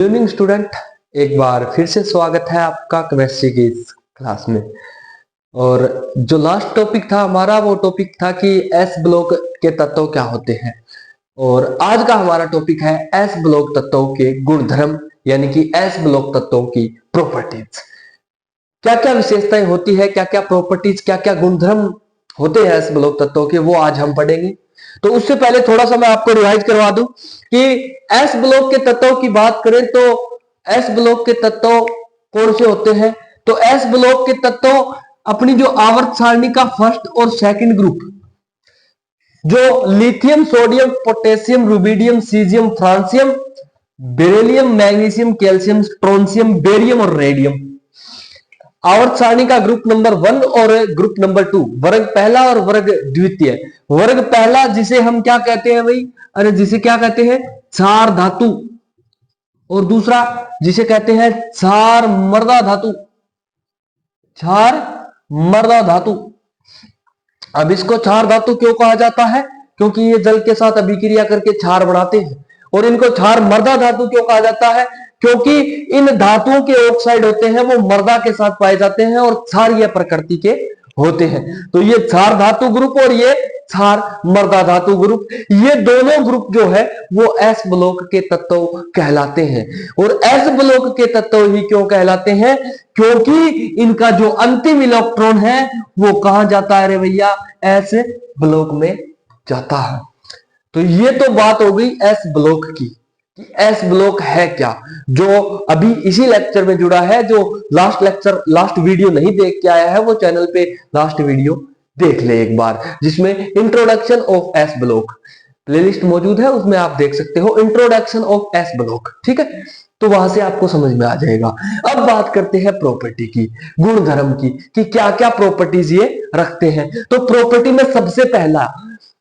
Evening student, एक बार फिर से स्वागत है आपका केमिस्ट्री की इस क्लास में। और जो लास्ट टॉपिक था हमारा वो टॉपिक था कि एस ब्लॉक के तत्व क्या होते हैं। और आज का हमारा टॉपिक है एस ब्लॉक तत्वों के गुणधर्म, यानी कि एस ब्लॉक तत्वों की प्रॉपर्टीज। क्या क्या विशेषताएं होती है, क्या क्या प्रॉपर्टीज, क्या क्या गुणधर्म होते हैं एस ब्लॉक तत्वों के, वो आज हम पढ़ेंगे। तो उससे पहले थोड़ा सा मैं आपको रिवाइज करवा दूं कि एस ब्लॉक के तत्वों की बात करें तो एस ब्लॉक के तत्व कौन से होते हैं। तो एस ब्लॉक के तत्व अपनी जो आवर्त सारणी का फर्स्ट और सेकंड ग्रुप, जो lithium, sodium, potassium, rubidium, caesium, francium, beryllium, magnesium, calcium, strontium, barium और रेडियम, आवर्त सारणी का ग्रुप नंबर 1 और ग्रुप नंबर 2, वर्ग पहला और वर्ग द्वितीय। वर्ग पहला जिसे हम क्या कहते हैं भाई, अरे जिसे क्या कहते हैं, क्षार धातु, और दूसरा जिसे कहते हैं क्षार मर्दा धातु, क्षार मर्दा धातु। अब इसको क्षार धातु क्यों कहा जाता है, क्योंकि ये जल के साथ अभिक्रिया करके क्षार बनाते हैं। और इनको क्षार मर्दा धातु क्यों कहा जाता है, क्योंकि इन धातुओं के ऑक्साइड होते हैं वो मर्दा के साथ पाए जाते हैं और क्षारीय प्रकृति के होते हैं। तो ये क्षार धातु ग्रुप और ये क्षार मर्दा धातु ग्रुप, ये दोनों ग्रुप जो है वो एस ब्लॉक के तत्व कहलाते हैं। और एस ब्लॉक के तत्व ही क्यों कहलाते हैं, क्योंकि इनका जो अंतिम इलेक्ट्रॉन है वो कहां जाता है रे भैया, एस ब्लॉक में जाता है। तो ये तो बात हो गई एस ब्लॉक की कि एस ब्लॉक है क्या। जो अभी इसी लेक्चर में जुड़ा है, जो लास्ट वीडियो नहीं देख के आया है वो चैनल पे लास्ट वीडियो देख ले एक बार, जिसमें introduction of S block playlist मौजूद है, उसमें आप देख सकते हो इंट्रोडक्शन ऑफ एस ब्लॉक, ठीक है। तो वहां से आपको समझ में आ जाएगा। अब बात करते हैं प्रॉपर्टी की, गुणधर्म की, कि क्या क्या प्रॉपर्टीज ये रखते हैं। तो प्रॉपर्टी में सबसे पहला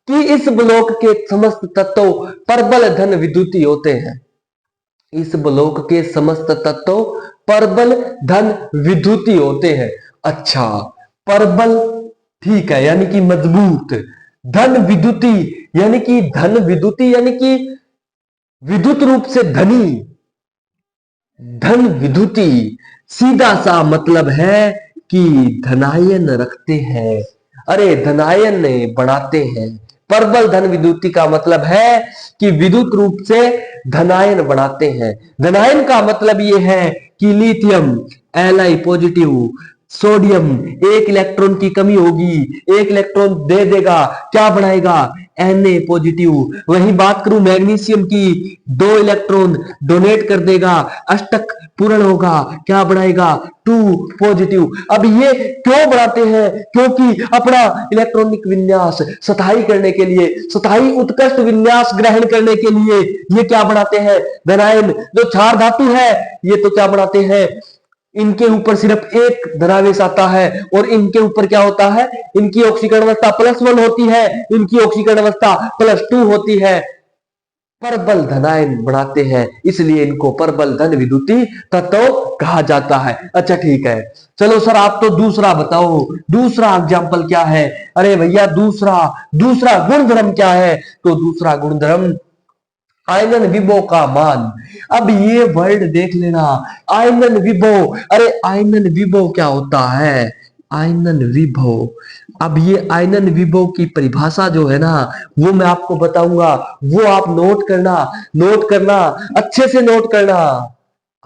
कि इस ब्लॉक के समस्त तत्व परबल धन विद्युती होते हैं। इस ब्लॉक के समस्त तत्व परबल धन विद्युती होते हैं। अच्छा, परबल ठीक है, यानी कि मजबूत। धन विद्युती यानी कि धन विद्युती यानी कि विद्युत रूप से धनी। धन विद्युती सीधा सा मतलब है कि धनायन रखते हैं, अरे धनायन बनाते हैं। परबल धन विद्युती का मतलब है कि विद्युत रूप से धनायन बनाते हैं। धनायन का मतलब यह है कि लिथियम Li पॉजिटिव, सोडियम एक इलेक्ट्रॉन की कमी होगी, एक इलेक्ट्रॉन दे देगा, क्या बनाएगा, Na पॉजिटिव। वही बात करूं मैग्नीशियम की, 2 इलेक्ट्रॉन डोनेट कर देगा, अष्टक पूर्ण होगा, क्या बनाएगा, 2 पॉजिटिव। अब ये क्यों बनाते हैं, क्योंकि अपना इलेक्ट्रॉनिक विन्यास स्थायी करने के लिए, स्थायी उत्कृष्ट विन्यास ग्रहण करने के लिए ये क्या बनाते हैं, धनायन। जो क्षार धातु है ये तो क्या बनाते हैं, इनके ऊपर सिर्फ एक धनावेश आता है और इनके ऊपर क्या होता है, इनकी ऑक्सीकरण अवस्था +1 होती है, इनकी ऑक्सीकरण अवस्था +2 होती है। परबल धनायन बनाते हैं, इसलिए इनको परबल धन विद्युती तत्व कहा जाता है। अच्छा ठीक है, चलो सर आप तो दूसरा बताओ, दूसरा एग्जाम्पल क्या है। अरे भैया दूसरा गुणधर्म क्या है। तो दूसरा गुणधर्म आयनन विभव का मान। अब ये वर्ड देख लेना, आयनन विभव। अरे आयनन विभव क्या होता है, आयनन विभव। अब ये आयनन विभव की परिभाषा जो है ना वो मैं आपको बताऊंगा, वो आप नोट करना, अच्छे से नोट करना।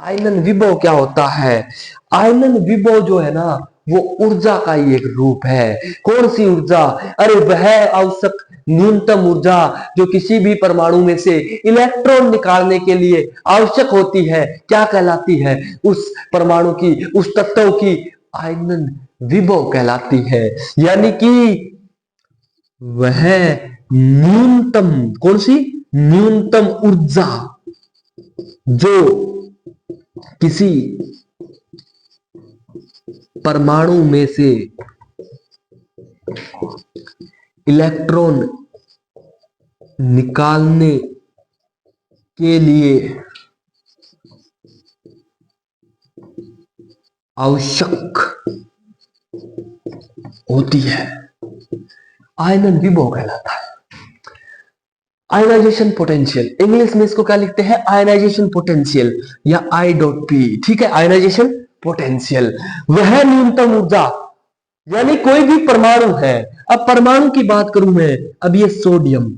आयनन विभव क्या होता है, आयनन विभव जो है ना वो ऊर्जा का ही एक रूप है। कौन सी ऊर्जा, अरे वह आवश्यक न्यूनतम ऊर्जा जो किसी भी परमाणु में से इलेक्ट्रॉन निकालने के लिए आवश्यक होती है, क्या कहलाती है, उस परमाणु की, उस तत्व की आयनन विभव कहलाती है। यानी कि वह न्यूनतम, कौन सी न्यूनतम ऊर्जा जो किसी परमाणु में से इलेक्ट्रॉन निकालने के लिए आवश्यक होती है, आयनन विभव कहलाता है। आयनाइजेशन पोटेंशियल, इंग्लिश में इसको क्या लिखते हैं, आयनाइजेशन पोटेंशियल या आई डॉट पी, ठीक है। आयनाइजेशन पोटेंशियल वह न्यूनतम ऊर्जा, यानी कोई भी परमाणु है, अब परमाणु की बात करूं मैं, अब ये सोडियम,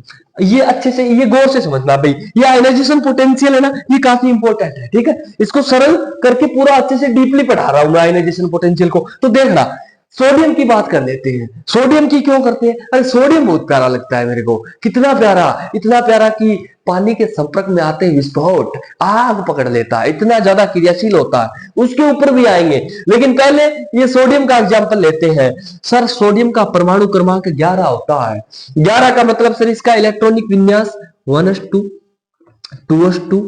ये अच्छे से, ये गौर से समझना भाई, ये आयनाइजेशन पोटेंशियल है ना, ये काफी इंपॉर्टेंट है, ठीक है। इसको सरल करके पूरा अच्छे से डीपली पढ़ा रहा हूं मैं आयनाइजेशन पोटेंशियल को, तो देखना। सोडियम की बात कर लेते हैं, सोडियम की क्यों करते हैं, अरे सोडियम बहुत प्यारा लगता है मेरे को, कितना प्यारा, इतना प्यारा कि पानी के संपर्क में आते ही विस्फोट, आग पकड़ लेता है, इतना ज्यादा क्रियाशील होता है, उसके ऊपर भी आएंगे। लेकिन पहले ये सोडियम का एग्जांपल लेते हैं। सर सोडियम का परमाणु क्रमांक 11 होता है, 11 का मतलब सर इसका इलेक्ट्रॉनिक विन्यास 1s2, 2s2,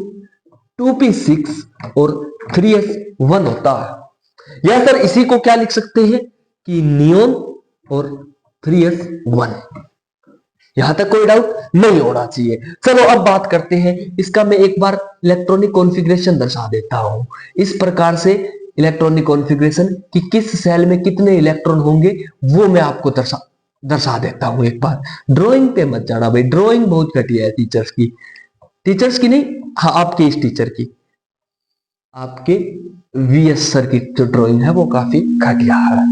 2p6 और 3s1 होता है। या सर इसी को क्या लिख सकते हैं कि नियोन और 3s1। यहां तक कोई डाउट नहीं होना चाहिए। चलो अब बात करते हैं इसका, मैं एक बार इलेक्ट्रॉनिक कॉन्फ़िगरेशन दर्शा देता हूं। इस प्रकार से इलेक्ट्रॉनिक कॉन्फ़िगरेशन कि किस सेल में कितने इलेक्ट्रॉन होंगे वो मैं आपको दर्शा देता हूं एक बार। ड्राइंग पे मत जाना भाई, ड्राइंग बहुत घटिया है टीचर्स की नहीं, हाँ आपके इस टीचर की, आपके वीएस सर की जो ड्राइंग है वो काफी घटिया है।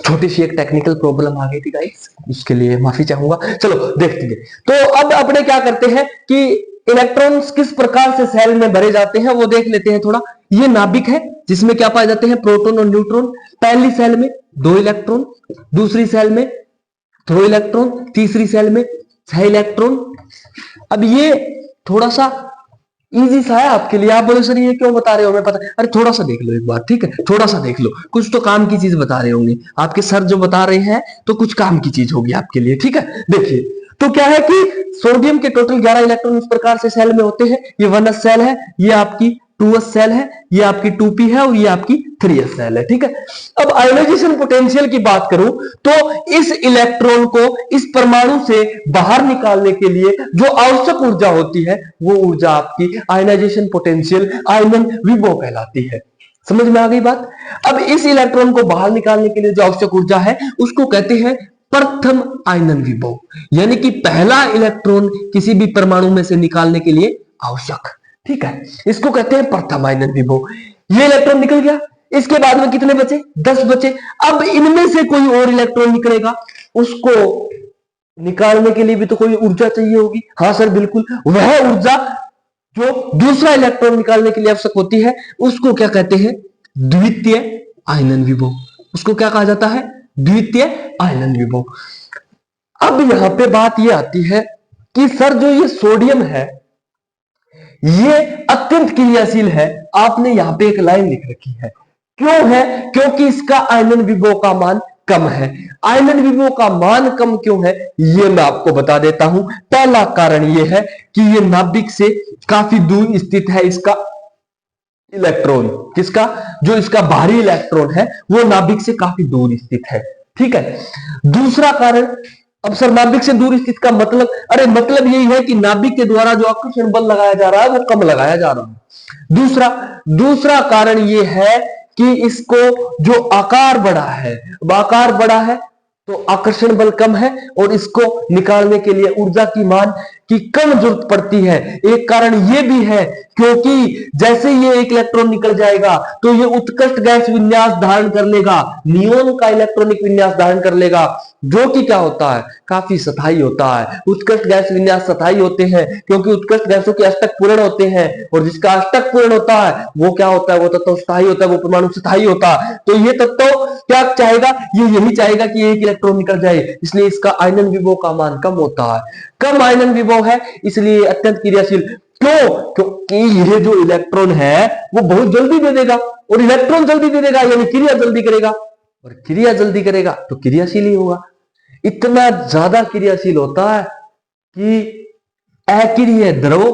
छोटी सी एक टेक्निकल प्रॉब्लम आ गई थी गाइस, उसके लिए माफी चाहूंगा। चलो देखते हैं। तो अब अपने क्या करते हैं कि इलेक्ट्रॉन्स किस प्रकार से सेल में भरे जाते हैं वो देख लेते हैं थोड़ा। ये नाभिक है जिसमें क्या पाए जाते हैं, प्रोटॉन और न्यूट्रॉन। पहली सेल में 2 इलेक्ट्रॉन, दूसरी सेल में 2 इलेक्ट्रॉन, तीसरी सेल में 6 इलेक्ट्रॉन। अब ये थोड़ा सा इजी सा है आपके लिए। आप बोले सर ये क्यों बता रहे हो, मैं पता, अरे थोड़ा सा देख लो एक बार, ठीक है, थोड़ा सा देख लो, कुछ तो काम की चीज बता रहे होंगे आपके सर जो बता रहे हैं, तो कुछ काम की चीज होगी आपके लिए, ठीक है। देखिए तो क्या है कि सोडियम के टोटल 11 इलेक्ट्रॉन इस प्रकार से सेल में होते हैं। ये 1s सेल है, ये आपकी 2s सेल है, ये आपकी 2p है और ये आपकी 3s सेल है, ठीक है। अब आयोनाइजेशन पोटेंशियल की बात करूं तो इस इलेक्ट्रॉन को इस परमाणु से बाहर निकालने के लिए जो आवश्यक ऊर्जा होती है वो ऊर्जा आपकी आयोनाइजेशन पोटेंशियल, आयनन विभव कहलाती है। समझ में आ गई बात। अब इस इलेक्ट्रॉन को बाहर निकालने के लिए जो आवश्यक ऊर्जा है उसको कहते हैं प्रथम आयनन विभव, यानी कि पहला इलेक्ट्रॉन किसी भी परमाणु में से निकालने के लिए आवश्यक, ठीक है, इसको कहते हैं प्रथम आयनन विभव। ये इलेक्ट्रॉन निकल गया, इसके बाद में कितने बचे, 10 बचे। अब इनमें से कोई और इलेक्ट्रॉन निकलेगा, उसको निकालने के लिए भी तो कोई ऊर्जा चाहिए होगी। हाँ सर बिल्कुल, वह ऊर्जा जो दूसरा इलेक्ट्रॉन निकालने के लिए आवश्यक होती है उसको क्या कहते हैं, द्वितीय आयनन विभव। उसको क्या कहा जाता है, द्वितीय आयनन विभव। अब यहां पे बात ये आती है कि सर जो ये सोडियम है ये अत्यंत क्रियाशील है। आपने यहां पे एक लाइन लिख रखी है, क्यों है, क्योंकि इसका आयनन विभव का मान कम है। आयनन विभव का मान कम क्यों है ये मैं आपको बता देता हूं। पहला कारण ये है कि ये नाभिक से काफी दूर स्थित है इसका इलेक्ट्रॉन, किसका, जो इसका बाहरी इलेक्ट्रॉन है वो नाभिक से काफी दूर स्थित है, ठीक है। दूसरा कारण, अब सर नाभिक से दूर स्थित का मतलब, अरे मतलब यही है कि नाभिक के द्वारा जो आकर्षण बल लगाया जा रहा है वो कम लगाया जा रहा है। दूसरा कारण ये है कि इसको जो आकार बड़ा है, आकार बड़ा है तो आकर्षण बल कम है और इसको निकालने के लिए ऊर्जा की मान की कम जरूरत पड़ती है। एक कारण ये भी है क्योंकि जैसे ये एक इलेक्ट्रॉन निकल जाएगा तो ये उत्कृष्ट गैस विन्यास धारण कर लेगा, नियोन का इलेक्ट्रॉनिक विन्यास धारण कर लेगा, जो कि क्या होता है, काफी स्थायी होता है। उत्कृष्ट गैस विन्यास स्थायी होते हैं क्योंकि उत्कृष्ट गैसों के अष्टक पूर्ण होते हैं और जिसका अष्टक पूर्ण होता है वो क्या होता है, वो तत्व स्थायी होता है, वो परमाणु स्थायी होता है। तो ये तत्व क्या चाहेगा, ये यही चाहेगा कि एक इलेक्ट्रॉन निकल जाए, इसलिए इसका आयनन विभव का मान कम होता है। कम आयनन विभव है इसलिए अत्यंत क्रियाशील। क्यों, क्योंकि ये जो इलेक्ट्रॉन है वो बहुत जल्दी दे देगा और इलेक्ट्रॉन जल्दी दे देगा यानी क्रिया जल्दी करेगा, और क्रिया जल्दी करेगा तो क्रियाशील ही होगा। इतना ज्यादा क्रियाशील होता है कि अक्रिय द्रव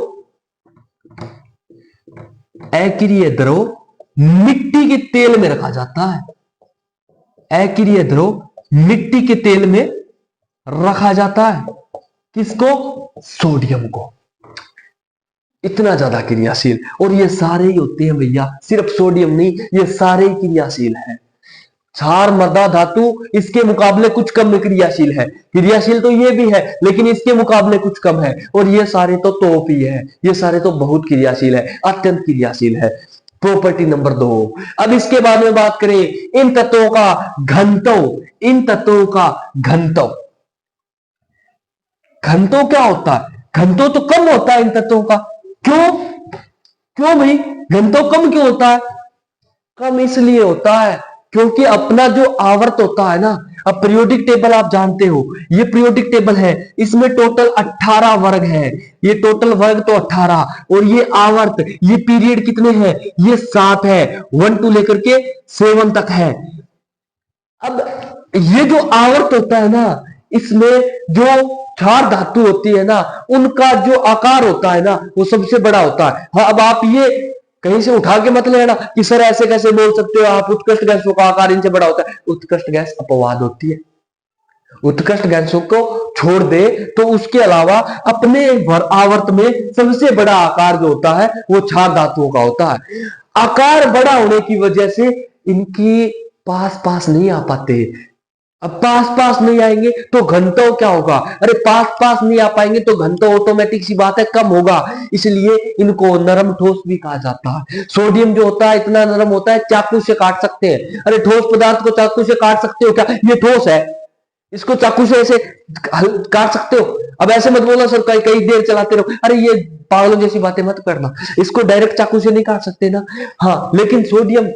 मिट्टी के तेल में रखा जाता है। अक्रिय द्रव मिट्टी के तेल में रखा जाता है, किसको, सोडियम को। इतना ज्यादा क्रियाशील, और ये सारे ही होते हैं भैया, सिर्फ सोडियम नहीं, ये सारे ही क्रियाशील हैं। क्षार मृदा धातु इसके मुकाबले कुछ कम क्रियाशील है। क्रियाशील तो ये भी है लेकिन इसके मुकाबले कुछ कम है। और ये सारे तो तोप ही है, ये सारे तो बहुत क्रियाशील है, अत्यंत क्रियाशील है। Property number 2। अब इसके बाद में बात करें इन तत्वों का घनत्व। इन तत्वों का घनत्व, घनत्व क्या होता है? घनत्व तो कम होता है इन तत्वों का। क्यों? क्यों भाई घनत्व कम क्यों होता है? कम इसलिए होता है क्योंकि अपना जो आवर्त होता है ना, अब पीरियोडिक टेबल आप जानते हो, ये पीरियोडिक टेबल है, इसमें टोटल 18 वर्ग है। ये टोटल वर्ग तो 18 और ये आवर्त, ये पीरियड कितने हैं? ये 7 है, 1 टू लेकर के 7 तक है। अब ये जो आवर्त होता है ना, इसमें जो क्षार धातु होती है ना, उनका जो आकार होता है ना, वो सबसे बड़ा होता है। हाँ, अब आप ये कहीं से उठा के मत लेना कि सर ऐसे कैसे बोल सकते हो आप, उत्कृष्ट गैसों का आकार इनसे बड़ा होता है। उत्कृष्ट गैस अपवाद होती है। उत्कृष्ट गैसों को छोड़ दे तो उसके अलावा अपने आवर्त में सबसे बड़ा आकार जो होता है वो क्षार धातुओं का होता है। आकार बड़ा होने की वजह से इनकी पास पास नहीं आ पाते। अब पास पास नहीं आएंगे तो घनत्व क्या होगा? अरे पास पास नहीं आ पाएंगे तो घनत्व ऑटोमेटिक सी बात है कम होगा। इसलिए इनको नरम ठोस भी कहा जाता है। सोडियम जो होता है इतना नरम होता है चाकू से काट सकते हैं। अरे ठोस पदार्थ को चाकू से काट सकते हो क्या? ये ठोस है, इसको चाकू से ऐसे काट सकते हो? अब ऐसे मत बोलो सर कई देर चलाते रहो, अरे ये पागलों जैसी बातें मत करना। इसको डायरेक्ट चाकू से नहीं काट सकते ना। हाँ, लेकिन सोडियम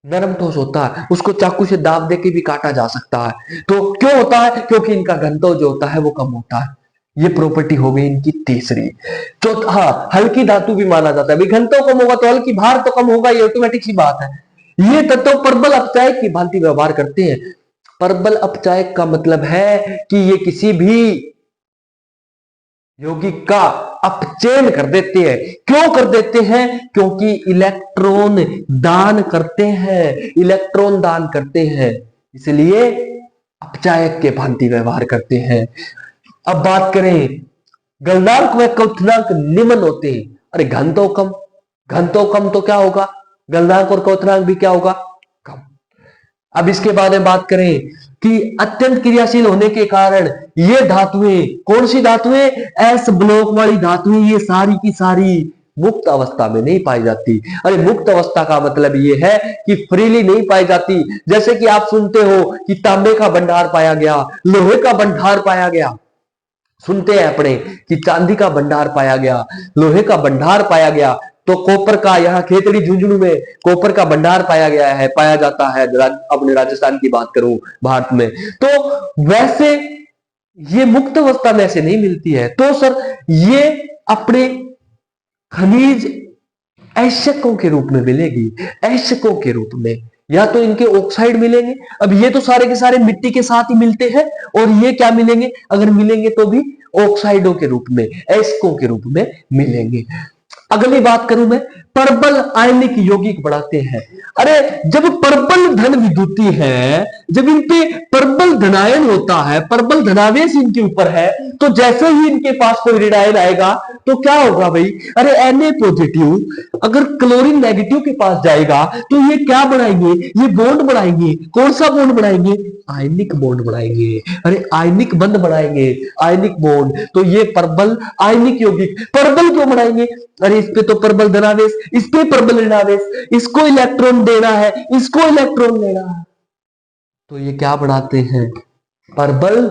नरम ठोस होता है, उसको चाकू से दाब दे के भी काटा जा सकता है। तो क्यों होता है? क्योंकि इनका घनत्व जो होता है वो कम होता है। ये प्रॉपर्टी हो गई इनकी तीसरी। चौथा, हाँ, हल्की धातु भी माना जाता है। घनत्व कम होगा तो हल्की, भार तो कम होगा, ये ऑटोमेटिक सी बात है। ये तत्व परबल अपचायक की भांति व्यवहार करते हैं। परबल अपचायक का मतलब है कि ये किसी भी यौगिक का अपचयन कर देते हैं। क्यों कर देते हैं? क्योंकि इलेक्ट्रॉन दान करते हैं, इलेक्ट्रॉन दान करते हैं, इसलिए अपचायक के भांति व्यवहार करते हैं। अब बात करें गलनांक व क्वथनांक निम्न होते हैं। अरे घनत्व कम, घनत्व कम तो क्या होगा? गलनांक और क्वथनांक भी क्या होगा? कम। अब इसके बाद में बात करें कि अत्यंत क्रियाशील होने के कारण ये धातुएं, कौन सी धातुएं? एस ब्लॉक वाली धातुएं, ये सारी की सारी मुक्त अवस्था में नहीं पाई जाती। अरे मुक्त अवस्था का मतलब ये है कि फ्रीली नहीं पाई जाती। जैसे कि आप सुनते हो कि तांबे का भंडार पाया गया, लोहे का भंडार पाया गया, सुनते हैं अपने कि चांदी का भंडार पाया गया, लोहे का भंडार पाया गया, तो कॉपर का यहाँ खेतड़ी झुंझुनू में कॉपर का भंडार पाया गया है, पाया जाता है। अपने राजस्थान की बात करूं भारत में, तो वैसे ये मुक्त अवस्था में ऐसे नहीं मिलती है। तो सर ये अपने खनिज ऐशकों के रूप में मिलेगी, ऐशकों के रूप में, या तो इनके ऑक्साइड मिलेंगे। अब ये तो सारे के सारे मिट्टी के साथ ही मिलते हैं, और ये क्या मिलेंगे? अगर मिलेंगे तो भी ऑक्साइडों के रूप में, ऐशकों के रूप में मिलेंगे। अगली बात करूं मैं, परबल आयनिक यौगिक बढ़ाते हैं। अरे जब परबल धन विद्युती है, जब इन पे परबल धनायन होता है, परबल धनावेश इनके ऊपर है, तो जैसे ही इनके पास कोई ऋण आयन आएगा तो क्या होगा भाई? अरे Na पॉजिटिव अगर क्लोरीन नेगेटिव के पास जाएगा तो ये क्या बढ़ाएंगे? ये बॉन्ड बढ़ाएंगे। कौन सा बॉन्ड बढ़ाएंगे? आयनिक बॉन्ड बढ़ाएंगे। अरे आयनिक बंध बढ़ाएंगे, आयनिक बॉन्ड। तो ये परबल आयनिक यौगिक परबल क्यों बढ़ाएंगे? अरे इस पे तो परबल धनावेश, इस पे परबल ऋणावेश, इसको इलेक्ट्रॉन देना है, इसको इलेक्ट्रॉन लेना है, तो ये क्या बढ़ाते हैं? परबल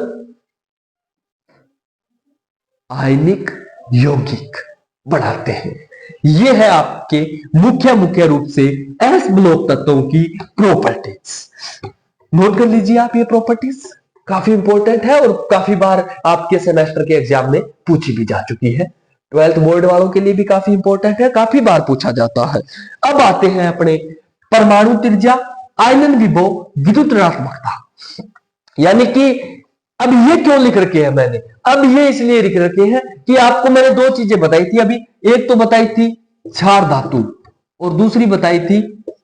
आयनिक यौगिक बढ़ाते हैं। ये है आपके मुख्य रूप से एस ब्लॉक तत्वों की प्रॉपर्टीज। नोट कर लीजिए आप, ये प्रॉपर्टीज काफी इंपॉर्टेंट है और काफी बार आपके सेमेस्टर के एग्जाम में पूछी भी जा चुकी है। 12th बोर्ड वालों के लिए भी काफी इंपॉर्टेंट है, काफी बार पूछा जाता है। अब आते हैं अपने परमाणु त्रिज्या, आयनन विभव, विद्युत ऋणात्मकता। यानी कि अब ये क्यों लिख रखे हैं मैंने? अब ये इसलिए लिख रखे हैं कि आपको मैंने दो चीजें बताई थी अभी। एक तो बताई थी क्षार धातु और दूसरी बताई थी,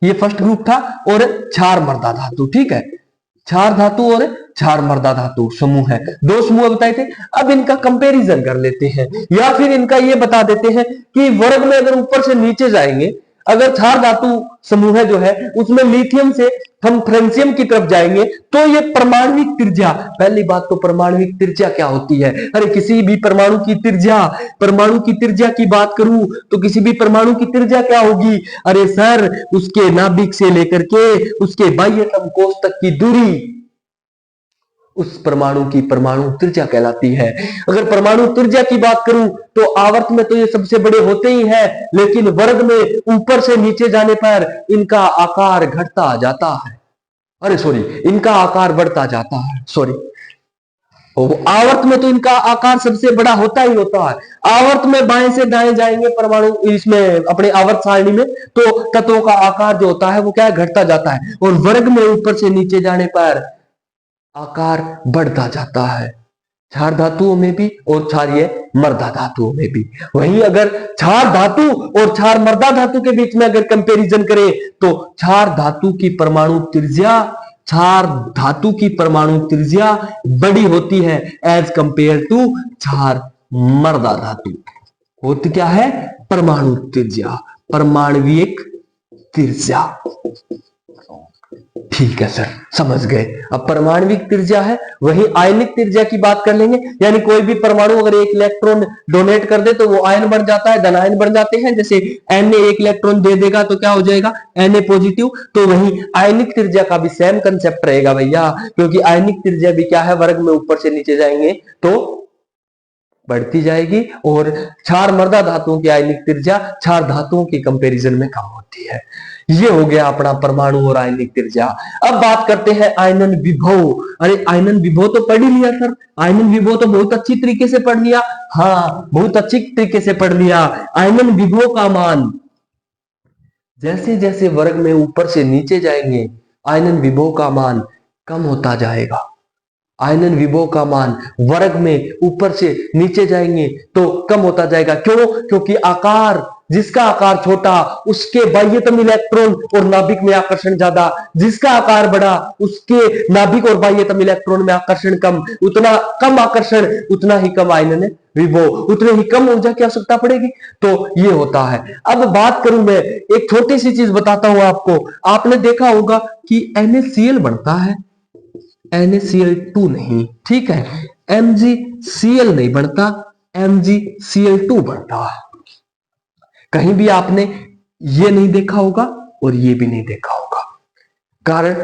ये फर्स्ट ग्रुप था, और क्षार मृदा धातु। ठीक है, क्षार धातु और क्षार मृदा धातु समूह है, दो समूह बताए थे। अब इनका कंपैरिजन कर लेते हैं, या फिर इनका ये बता देते हैं कि वर्ग में अगर ऊपर से नीचे जाएंगे, अगर क्षार धातु समूह जो है उसमें लिथियम से हम फ्रेंसियम की तरफ जाएंगे तो ये परमाणविक त्रिज्या, पहली बात तो परमाणविक त्रिज्या क्या होती है? अरे किसी भी परमाणु की त्रिज्या की बात करूं तो किसी भी परमाणु की त्रिज्या क्या होगी? अरे सर, उसके नाभिक से लेकर के उसके बाह्यतम कोष तक की दूरी उस परमाणु की परमाणु त्रिज्या कहलाती है। अगर परमाणु त्रिज्या की बात करूं तो आवर्त में तो ये सबसे बड़े होते ही हैं, लेकिन वर्ग में ऊपर से नीचे जाने पर इनका आकार घटता जाता है, अरे सॉरी, इनका आकार बढ़ता जाता है, सॉरी। आवर्त में तो इनका आकार सबसे बड़ा होता ही होता है। आवर्त में बाएं से दाएं जाएंगे परमाणु इसमें अपने आवर्त सारणी में, तो तत्वों का आकार जो होता है वो क्या है? घटता जाता है। और वर्ग में ऊपर से नीचे जाने पर आकार बढ़ता जाता है, क्षार धातुओं में भी और क्षारीय मर्दा धातुओं में भी। वहीं अगर क्षार धातु और क्षार मर्दा धातु के बीच में अगर कंपैरिजन करें तो क्षार धातु की परमाणु त्रिज्या बड़ी होती है एज कंपेयर टू क्षार मर्दा धातु। होती क्या है? परमाणु त्रिज्या, परमाणविक त्रिज्या। ठीक है सर, समझ गए। अब परमाणविक त्रिज्या है, वही आयनिक त्रिज्या की बात कर लेंगे। यानी कोई भी परमाणु अगर एक इलेक्ट्रॉन डोनेट कर दे तो वो आयन बन जाता है, धनायन बन जाते हैं। जैसे Na एक इलेक्ट्रॉन दे देगा तो क्या हो जाएगा? Na positive. तो वही आयनिक त्रिज्या का भी सेम कंसेप्ट रहेगा भैया, क्योंकि आयनिक त्रिज्या भी क्या है? वर्ग में ऊपर से नीचे जाएंगे तो बढ़ती जाएगी, और क्षार मर्दा धातुओं की आयनिक त्रिज्या क्षार धातुओं की कंपैरिजन में कम होती है। ये हो गया अपना परमाणु और आयनिक त्रिज्या। अब बात करते हैं आयनन विभव। अरे आयनन विभव तो पढ़ ही लिया सर, आयनन विभव तो बहुत अच्छी तरीके से पढ़ लिया। हाँ, बहुत अच्छी तरीके से पढ़ लिया। आयनन विभव का मान जैसे जैसे वर्ग में ऊपर से नीचे जाएंगे आयनन विभव का मान कम होता जाएगा। आयनन विभव का मान वर्ग में ऊपर से नीचे जाएंगे तो कम होता जाएगा। क्यों? क्योंकि जिसका आकार छोटा उसके बाह्यतम इलेक्ट्रॉन और नाभिक में आकर्षण ज्यादा, जिसका आकार बड़ा उसके नाभिक और बाह्यतम इलेक्ट्रॉन में आकर्षण कम। उतना कम आकर्षण उतना ही कम आयनन विभव, उतने ही कम ऊर्जा की आवश्यकता पड़ेगी। तो ये होता है। अब बात करूं मैं, एक छोटी सी चीज बताता हूं आपको। आपने देखा होगा कि NaCl बनता है, NaCl2 नहीं, ठीक है, MgCl नहीं बनता, MgCl2 बनता है। कहीं भी आपने ये नहीं देखा होगा और ये भी नहीं देखा होगा। कारण,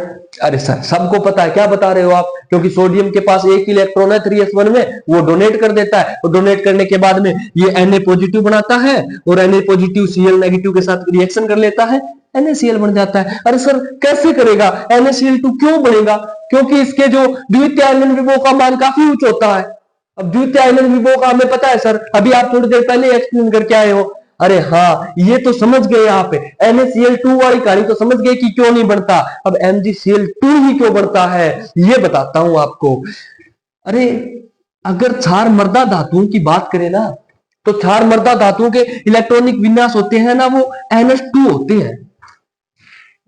अरे सर सबको पता है, क्या बता रहे हो आप? क्योंकि सोडियम के पास एक इलेक्ट्रॉन है 3s1 में, वो डोनेट कर देता है, और डोनेट करने के बाद में ये Na पॉजिटिव बनाता है और Na पॉजिटिव Cl नेगेटिव के साथ रिएक्शन कर लेता है, NaCl बन जाता है। अरे सर कैसे करेगा? NaCl2 क्यों बनेगा? क्योंकि इसके जो द्वितीय आयनन विभव का मान काफी उच्च होता है। अब द्वितीय आयनन विभव का हमें पता है सर, अभी आप थोड़ी देर पहले एक्सप्लेन करके आए हो। अरे हाँ, ये तो समझ गए आप, NaCl2 वाली कहानी तो समझ गए कि क्यों नहीं बनता। अब MgCl2 ही क्यों बनता है ये बताता हूं आपको। अरे अगर क्षार मर्दा धातुओं की बात करें ना, तो क्षार मर्दा धातुओं के इलेक्ट्रॉनिक विन्यास होते हैं ना, वो NH2 होते हैं।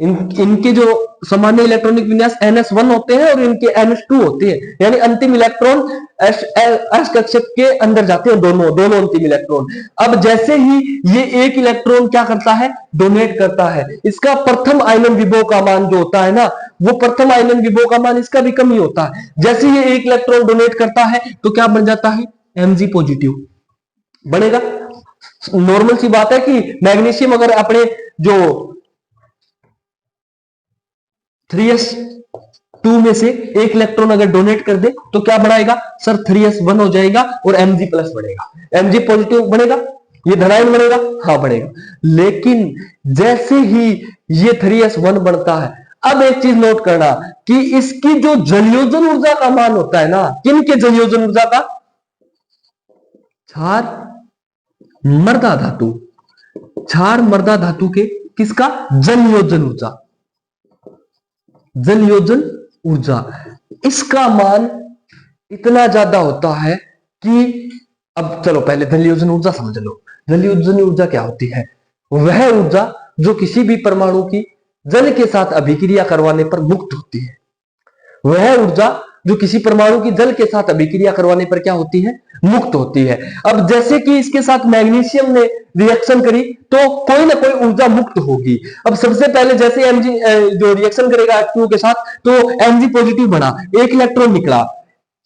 इनके जो सामान्य इलेक्ट्रॉनिक विन्यास NS1 होते हैं और इनके NH2 होते हैं। यानी अंतिम इलेक्ट्रॉन S कक्षक के अंदर जाते हैं, दोनों अंतिम इलेक्ट्रॉन। अब जैसे ही ये एक इलेक्ट्रॉन क्या करता है? डोनेट करता है, इसका प्रथम आयनन विभव का मान जो होता है ना, वो प्रथम आयनन विभव का मान इसका भी कम ही होता है। जैसे ये एक इलेक्ट्रॉन डोनेट करता है तो क्या बन जाता है? Mg पॉजिटिव बनेगा। नॉर्मल सी बात है कि मैग्नीशियम अगर अपने जो 3s2 में से एक इलेक्ट्रॉन अगर डोनेट कर दे तो क्या बढ़ाएगा सर? 3s1 हो जाएगा और Mg प्लस बढ़ेगा, Mg पॉजिटिव बनेगा, ये धनायन बनेगा, हाँ बढ़ेगा। लेकिन जैसे ही ये 3s1 बनता है, अब एक चीज नोट करना कि इसकी जो जलयोजन ऊर्जा का मान होता है ना, किनके जलयोजन ऊर्जा का? क्षार मर्दा धातु, क्षार मर्दा धातु के किसका? जलयोजन ऊर्जा, जलयोजन ऊर्जा, इसका मान इतना ज्यादा होता है कि, अब चलो पहले जलयोजन ऊर्जा समझ लो। जलयोजन ऊर्जा क्या होती है? वह ऊर्जा जो किसी भी परमाणु की जल के साथ अभिक्रिया करवाने पर मुक्त होती है, वह ऊर्जा जो किसी परमाणु की जल के साथ अभिक्रिया करवाने पर क्या होती है, मुक्त होती है। अब जैसे कि इसके साथ मैग्नीशियम ने रिएक्शन करी तो कोई ना कोई ऊर्जा मुक्त होगी। अब सबसे पहले जैसे Mg जो रिएक्शन करेगा H2O के साथ तो Mg पॉजिटिव बना, एक इलेक्ट्रॉन निकला,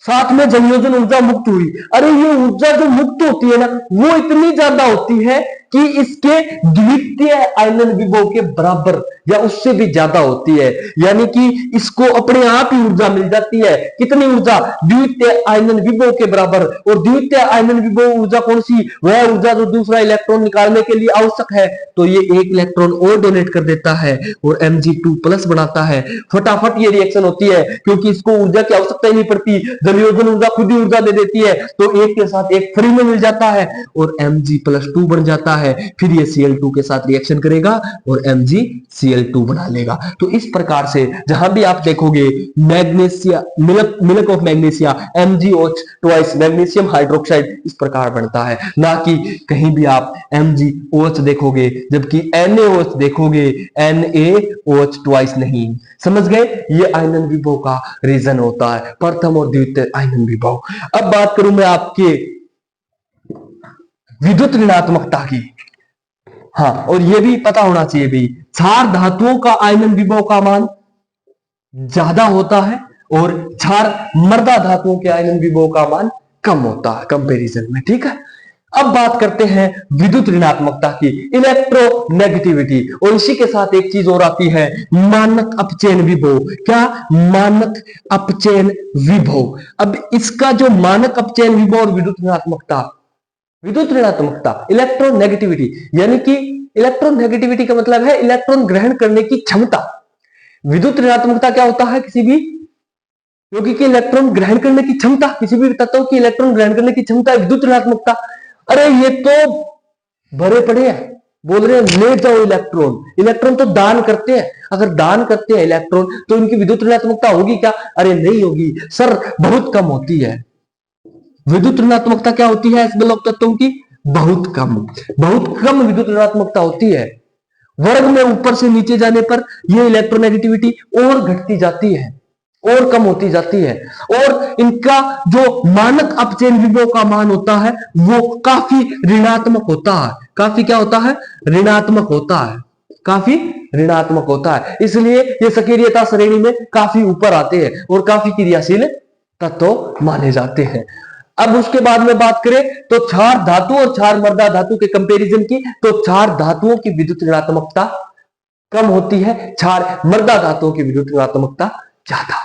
साथ में संयोजन ऊर्जा मुक्त हुई। अरे ये ऊर्जा जो मुक्त होती है ना वो इतनी ज्यादा होती है कि इसके द्वितीय आयनन विभव के बराबर या उससे भी ज्यादा होती है, यानी कि इसको अपने आप ही ऊर्जा मिल जाती है। कितनी ऊर्जा, द्वितीय आयनन विभव के बराबर। और द्वितीय आयनन विभव ऊर्जा कौन सी, वह ऊर्जा जो दूसरा इलेक्ट्रॉन निकालने के लिए आवश्यक है। तो ये एक इलेक्ट्रॉन और डोनेट कर देता है और Mg2+ बनाता है। फटाफट ये रिएक्शन होती है क्योंकि इसको ऊर्जा की आवश्यकता ही नहीं पड़ती, जलयोजन ऊर्जा खुद ही ऊर्जा दे देती है। तो एक के साथ एक फ्री में मिल जाता है और Mg+2 बन जाता है। फिर ये Cl2 के साथ रिएक्शन करेगा और MgCl2 बना लेगा। तो इस प्रकार से जहां भी आप देखोगे magnesia, milk of magnesia MgOH magnesium hydroxide इस प्रकार बनता है, ना कि कहीं भी आप MgOH देखोगे जबकि NaOH देखोगे NaOH नहीं। समझ गए, ये आयनन विभव का रीजन होता है, प्रथम और द्वितीय आयनन विभव। अब बात करूं मैं आपके विद्युत ऋणात्मकता की। हाँ, और ये भी पता होना चाहिए भी, क्षार धातुओं का आयनन विभव का मान ज्यादा होता है और क्षार मृदा धातुओं के आयनन विभव का मान कम होता है कंपैरिजन में। ठीक है, अब बात करते हैं विद्युत ऋणात्मकता की, इलेक्ट्रोनेगेटिविटी। और इसी के साथ एक चीज और आती है, मानक अपचयन विभव। क्या, मानक अपचयन विभव। अब इसका जो मानक अपचयन विभव और विद्युत ऋणात्मकता इलेक्ट्रोनेगेटिविटी, यानी कि इलेक्ट्रोनेगेटिविटी का मतलब है इलेक्ट्रॉन ग्रहण करने की क्षमता। विद्युत ऋणात्मकता क्या होता है, किसी भी यौगिक की इलेक्ट्रॉन ग्रहण करने की क्षमता, किसी भी तत्व की इलेक्ट्रॉन ग्रहण करने की क्षमता, विद्युत ऋणात्मकता। अरे ये तो भरे पड़े हैं, बोल रहे हैं ले जाओ इलेक्ट्रॉन। इलेक्ट्रॉन तो दान करते हैं, अगर दान करते हैं इलेक्ट्रॉन तो इनकी विद्युत ऋणात्मकता होगी क्या, अरे नहीं होगी सर, बहुत कम होती है। विद्युत ऋणात्मकता क्या होती है एस ब्लॉक तत्वों की, बहुत कम विद्युत ऋणात्मकता होती है। वर्ग में ऊपर से नीचे जाने पर यह इलेक्ट्रोनेगेटिविटी और घटती जाती है और कम होती जाती है। और इनका जो मानक अपचयन विभव का मान होता है वो काफी ऋणात्मक होता है। काफी क्या होता है, ऋणात्मक होता है, काफी ऋणात्मक होता है। इसलिए ये सक्रियता श्रेणी में काफी ऊपर आते हैं और काफी क्रियाशील तत्व माने जाते हैं। अब उसके बाद में बात करें तो क्षार धातु और क्षार मृदा धातु के कंपैरिजन की, तो क्षार धातुओं की विद्युत ऋणात्मकता कम होती है, क्षार मृदा धातुओं की विद्युत ऋणात्मकता ज्यादा।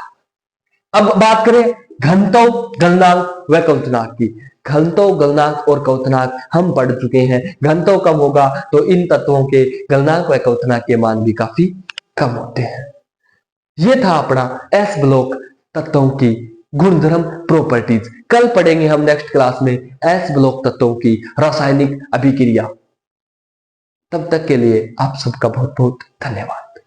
अब बात करें घनत्व, गलनांक व क्वथनांक की। घनत्व, गलनांक और क्वथनांक हम पढ़ चुके हैं। घनत्व कम होगा तो इन तत्वों के गलनांक व क्वथनांक के मान भी काफी कम होते हैं। यह था अपना एस ब्लॉक तत्वों की गुणधर्म प्रॉपर्टीज। कल पढ़ेंगे हम नेक्स्ट क्लास में एस ब्लॉक तत्वों की रासायनिक अभिक्रिया। तब तक के लिए आप सबका बहुत बहुत धन्यवाद।